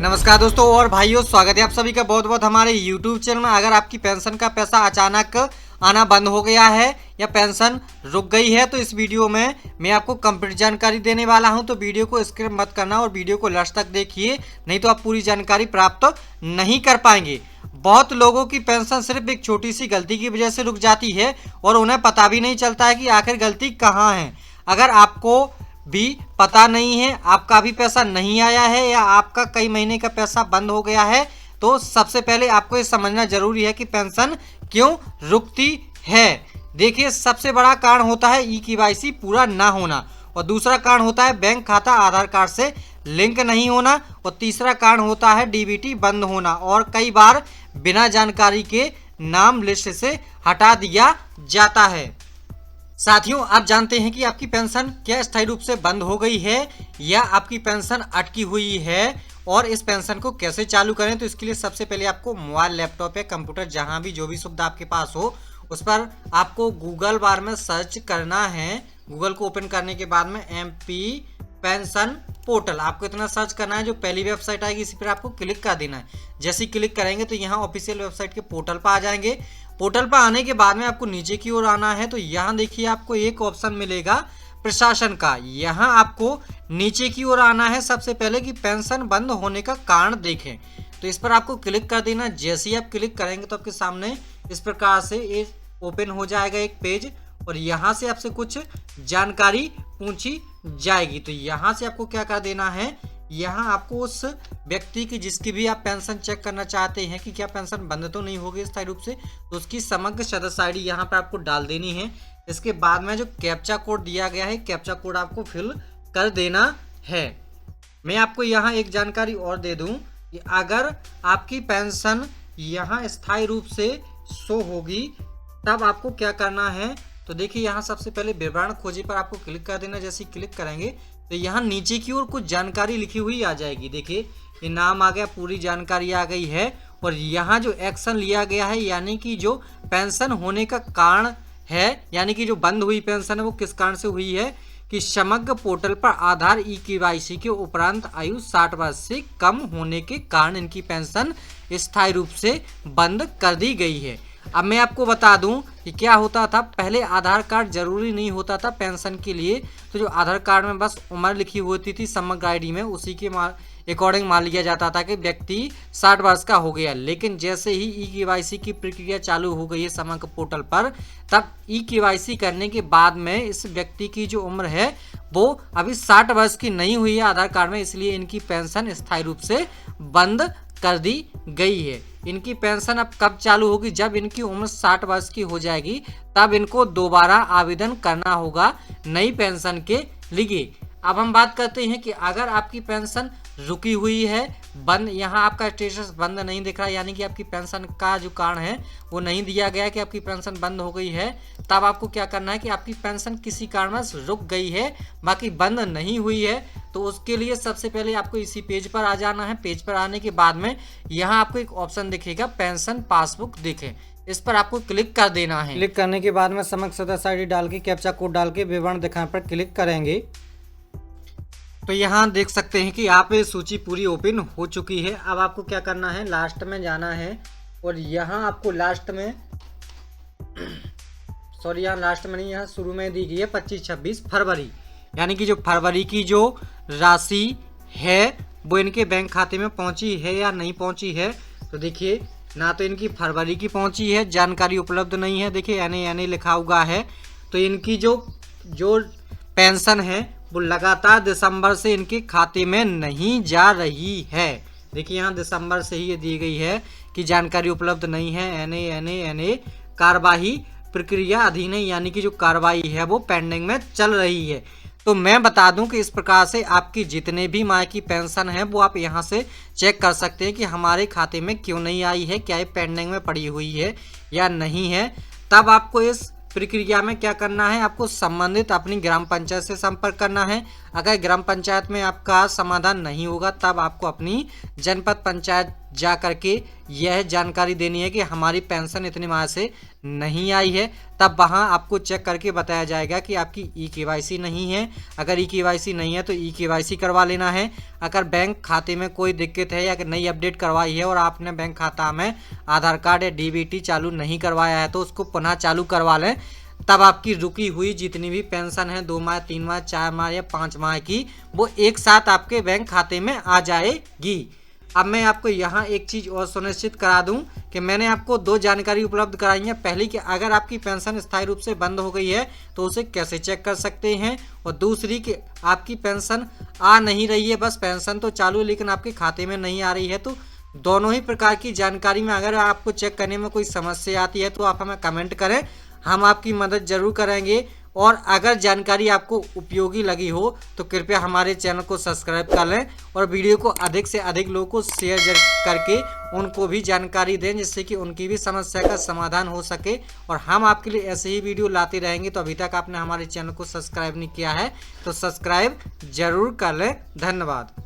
नमस्कार दोस्तों और भाइयों, स्वागत है आप सभी का बहुत बहुत हमारे YouTube चैनल में। अगर आपकी पेंशन का पैसा अचानक आना बंद हो गया है या पेंशन रुक गई है तो इस वीडियो में मैं आपको कंप्लीट जानकारी देने वाला हूं। तो वीडियो को स्किप मत करना और वीडियो को लास्ट तक देखिए, नहीं तो आप पूरी जानकारी प्राप्त नहीं कर पाएंगे। बहुत लोगों की पेंशन सिर्फ एक छोटी सी गलती की वजह से रुक जाती है और उन्हें पता भी नहीं चलता है कि आखिर गलती कहाँ है। अगर आपको भी पता नहीं है, आपका भी पैसा नहीं आया है या आपका कई महीने का पैसा बंद हो गया है, तो सबसे पहले आपको ये समझना जरूरी है कि पेंशन क्यों रुकती है। देखिए, सबसे बड़ा कारण होता है ई-केवाईसी पूरा ना होना, और दूसरा कारण होता है बैंक खाता आधार कार्ड से लिंक नहीं होना, और तीसरा कारण होता है डीबीटी बंद होना और कई बार बिना जानकारी के नाम लिस्ट से हटा दिया जाता है। साथियों, आप जानते हैं कि आपकी पेंशन क्या स्थायी रूप से बंद हो गई है या आपकी पेंशन अटकी हुई है, और इस पेंशन को कैसे चालू करें। तो इसके लिए सबसे पहले आपको मोबाइल, लैपटॉप या कंप्यूटर, जहां भी जो भी सुविधा आपके पास हो, उस पर आपको गूगल बार में सर्च करना है। गूगल को ओपन करने के बाद में MP पेंशन पोर्टल आपको इतना सर्च करना है। जो पहली वेबसाइट आएगी इसी पर आपको क्लिक कर देना है। जैसे ही क्लिक करेंगे तो यहाँ ऑफिशियल वेबसाइट के पोर्टल पर आ जाएंगे। पोर्टल पर आने के बाद में आपको नीचे की ओर आना है। तो यहाँ देखिए, आपको एक ऑप्शन मिलेगा प्रशासन का। यहाँ आपको नीचे की ओर आना है। सबसे पहले कि पेंशन बंद होने का कारण देखें, तो इस पर आपको क्लिक कर देना। जैसे ही आप क्लिक करेंगे तो आपके सामने इस प्रकार से एक ओपन हो जाएगा एक पेज, और यहाँ से आपसे कुछ जानकारी पूछी जाएगी। तो यहाँ से आपको क्या कर देना है, यहाँ आपको उस व्यक्ति की जिसकी भी आप पेंशन चेक करना चाहते हैं कि क्या पेंशन बंद तो नहीं होगी स्थायी रूप से, तो उसकी समग्र सदस्य ID यहाँ पर आपको डाल देनी है। इसके बाद में जो कैप्चा कोड दिया गया है, कैप्चा कोड आपको फिल कर देना है। मैं आपको यहाँ एक जानकारी और दे दूँ कि अगर आपकी पेंशन यहाँ स्थायी रूप से शो होगी तब आपको क्या करना है। तो देखिए, यहाँ सबसे पहले विवरण खोजे पर आपको क्लिक कर देना। जैसे ही क्लिक करेंगे तो यहाँ नीचे की ओर कुछ जानकारी लिखी हुई आ जाएगी। देखिए, ये नाम आ गया, पूरी जानकारी आ गई है, और यहाँ जो एक्शन लिया गया है, यानी कि जो पेंशन होने का कारण है, यानी कि जो बंद हुई पेंशन है वो किस कारण से हुई है कि समग्र पोर्टल पर आधार ई-केवाईसी के उपरांत आयु 60 वर्ष से कम होने के कारण इनकी पेंशन स्थायी रूप से बंद कर दी गई है। अब मैं आपको बता दूं कि क्या होता था, पहले आधार कार्ड जरूरी नहीं होता था पेंशन के लिए। तो जो आधार कार्ड में बस उम्र लिखी होती थी समग्र ID में, उसी के अकॉर्डिंग मान लिया जाता था कि व्यक्ति 60 वर्ष का हो गया। लेकिन जैसे ही ई-केवाईसी की प्रक्रिया चालू हो गई है समग्र पोर्टल पर, तब ई-केवाईसी करने के बाद में इस व्यक्ति की जो उम्र है वो अभी 60 वर्ष की नहीं हुई है आधार कार्ड में, इसलिए इनकी पेंशन स्थायी रूप से बंद कर दी गई है। इनकी पेंशन अब कब चालू होगी, जब इनकी उम्र 60 वर्ष की हो जाएगी, तब इनको दोबारा आवेदन करना होगा नई पेंशन के लिए। अब हम बात करते हैं कि अगर आपकी पेंशन रुकी हुई है, बंद, यहाँ आपका स्टेटस बंद नहीं दिख रहा, यानी कि आपकी पेंशन का जो कारण है वो नहीं दिया गया कि आपकी पेंशन बंद हो गई है, तब आपको क्या करना है कि आपकी पेंशन किसी कारणवश रुक गई है, बाकी बंद नहीं हुई है। तो उसके लिए सबसे पहले आपको इसी पेज पर आ जाना है। पेज पर आने के बाद में यहाँ आपको एक ऑप्शन दिखेगा, पेंशन पासबुक दिखे, इस पर आपको क्लिक कर देना है। क्लिक करने के बाद में समग्र सदस्य ID डाल के कैप्चा कोड डाल के विवरण दिखाने पर क्लिक करेंगे तो यहाँ देख सकते हैं कि आप सूची पूरी ओपन हो चुकी है। अब आपको क्या करना है, लास्ट में जाना है, और यहाँ आपको लास्ट में यहाँ लास्ट में नहीं, यहाँ शुरू में दी गई है 25-26 फरवरी, यानी कि जो फरवरी की जो राशि है वो इनके बैंक खाते में पहुँची है या नहीं पहुँची है। तो देखिए, ना तो इनकी फरवरी की पहुँची है, जानकारी उपलब्ध नहीं है। देखिए NA लिखा हुआ है। तो इनकी जो पेंशन है वो लगातार दिसंबर से इनके खाते में नहीं जा रही है। देखिए, यहाँ दिसंबर से ही ये दी गई है कि जानकारी उपलब्ध नहीं है। NA कार्यवाही प्रक्रिया अधीन है, यानी कि जो कार्रवाई है वो पेंडिंग में चल रही है। तो मैं बता दूं कि इस प्रकार से आपकी जितने भी माह की पेंशन है वो आप यहाँ से चेक कर सकते हैं कि हमारे खाते में क्यों नहीं आई है, क्या ये पेंडिंग में पड़ी हुई है या नहीं है। तब आपको इस प्रक्रिया में क्या करना है, आपको संबंधित अपनी ग्राम पंचायत से संपर्क करना है। अगर ग्राम पंचायत में आपका समाधान नहीं होगा तब आपको अपनी जनपद पंचायत जा करके यह जानकारी देनी है कि हमारी पेंशन इतने माह से नहीं आई है, तब वहां आपको चेक करके बताया जाएगा कि आपकी ई-केवाईसी नहीं है। अगर ई-केवाईसी नहीं है तो ई-केवाईसी करवा लेना है। अगर बैंक खाते में कोई दिक्कत है या नई अपडेट करवाई है और आपने बैंक खाता में आधार कार्ड या डीबीटी चालू नहीं करवाया है तो उसको पुनः चालू करवा लें। तब आपकी रुकी हुई जितनी भी पेंशन है 2 माह, 3 माह, 4 माह या 5 माह की, वो एक साथ आपके बैंक खाते में आ जाएगी। अब मैं आपको यहाँ एक चीज़ और सुनिश्चित करा दूं कि मैंने आपको 2 जानकारी उपलब्ध कराई है। पहली कि अगर आपकी पेंशन स्थायी रूप से बंद हो गई है तो उसे कैसे चेक कर सकते हैं, और दूसरी कि आपकी पेंशन आ नहीं रही है, बस पेंशन तो चालू है लेकिन आपके खाते में नहीं आ रही है। तो दोनों ही प्रकार की जानकारी में अगर आपको चेक करने में कोई समस्या आती है तो आप हमें कमेंट करें, हम आपकी मदद जरूर करेंगे। और अगर जानकारी आपको उपयोगी लगी हो तो कृपया हमारे चैनल को सब्सक्राइब कर लें और वीडियो को अधिक से अधिक लोगों को शेयर करके उनको भी जानकारी दें, जिससे कि उनकी भी समस्या का समाधान हो सके। और हम आपके लिए ऐसे ही वीडियो लाते रहेंगे। तो अभी तक आपने हमारे चैनल को सब्सक्राइब नहीं किया है तो सब्सक्राइब जरूर कर लें। धन्यवाद।